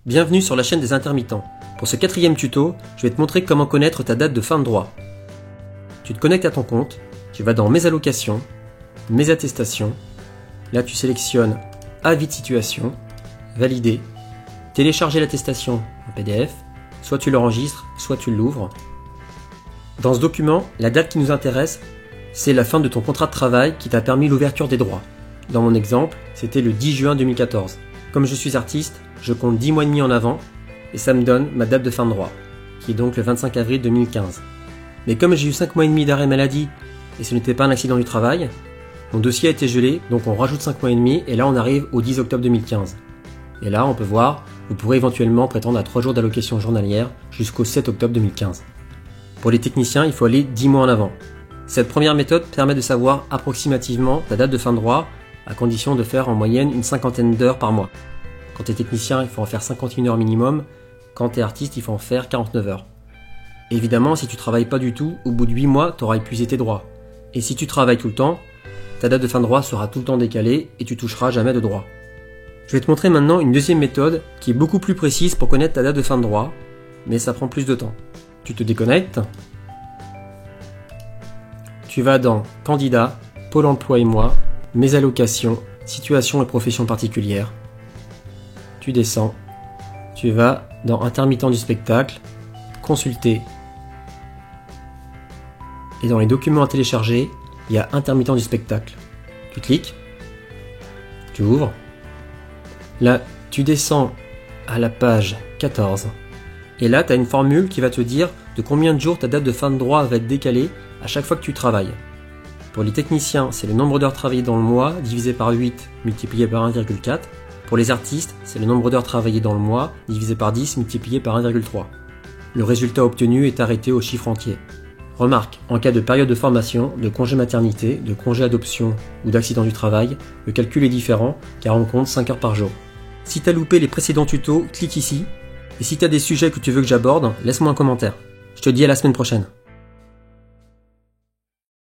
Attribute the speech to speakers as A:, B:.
A: Bienvenue sur la chaîne des intermittents. Pour ce 4e tuto, je vais te montrer comment connaître ta date de fin de droit. Tu te connectes à ton compte, tu vas dans Mes allocations, Mes attestations, là tu sélectionnes Avis de situation, Valider, télécharger l'attestation en PDF, soit tu l'enregistres, soit tu l'ouvres. Dans ce document, la date qui nous intéresse, c'est la fin de ton contrat de travail qui t'a permis l'ouverture des droits. Dans mon exemple, c'était le 10 juin 2014. Comme je suis artiste, je compte 10 mois et demi en avant et ça me donne ma date de fin de droit, qui est donc le 25 avril 2015. Mais comme j'ai eu 5 mois et demi d'arrêt maladie et ce n'était pas un accident du travail, mon dossier a été gelé, donc on rajoute 5 mois et demi et là on arrive au 10 octobre 2015. Et là on peut voir, vous pourrez éventuellement prétendre à 3 jours d'allocation journalière jusqu'au 7 octobre 2015. Pour les techniciens, il faut aller 10 mois en avant. Cette première méthode permet de savoir approximativement ta date de fin de droit à condition de faire en moyenne une cinquantaine d'heures par mois. Quand tu es technicien, il faut en faire 51 heures minimum. Quand tu es artiste, il faut en faire 49 heures. Évidemment, si tu travailles pas du tout, au bout de 8 mois, tu auras épuisé tes droits. Et si tu travailles tout le temps, ta date de fin de droit sera tout le temps décalée et tu toucheras jamais de droit. Je vais te montrer maintenant une deuxième méthode qui est beaucoup plus précise pour connaître ta date de fin de droit, mais ça prend plus de temps. Tu te déconnectes, tu vas dans Candidat, Pôle emploi et moi, Mes allocations, Situation et professions particulières. Tu descends, tu vas dans Intermittent du spectacle, Consulter. Et dans les documents à télécharger, il y a Intermittent du spectacle. Tu cliques, tu ouvres. Là, tu descends à la page 14. Et là, tu as une formule qui va te dire de combien de jours ta date de fin de droit va être décalée à chaque fois que tu travailles. Pour les techniciens, c'est le nombre d'heures travaillées dans le mois divisé par 8 multiplié par 1,4. Pour les artistes, c'est le nombre d'heures travaillées dans le mois divisé par 10 multiplié par 1,3. Le résultat obtenu est arrêté au chiffre entier. Remarque, en cas de période de formation, de congé maternité, de congé adoption ou d'accident du travail, le calcul est différent car on compte 5 heures par jour. Si tu as loupé les précédents tutos, clique ici. Et si tu as des sujets que tu veux que j'aborde, laisse-moi un commentaire. Je te dis à la semaine prochaine.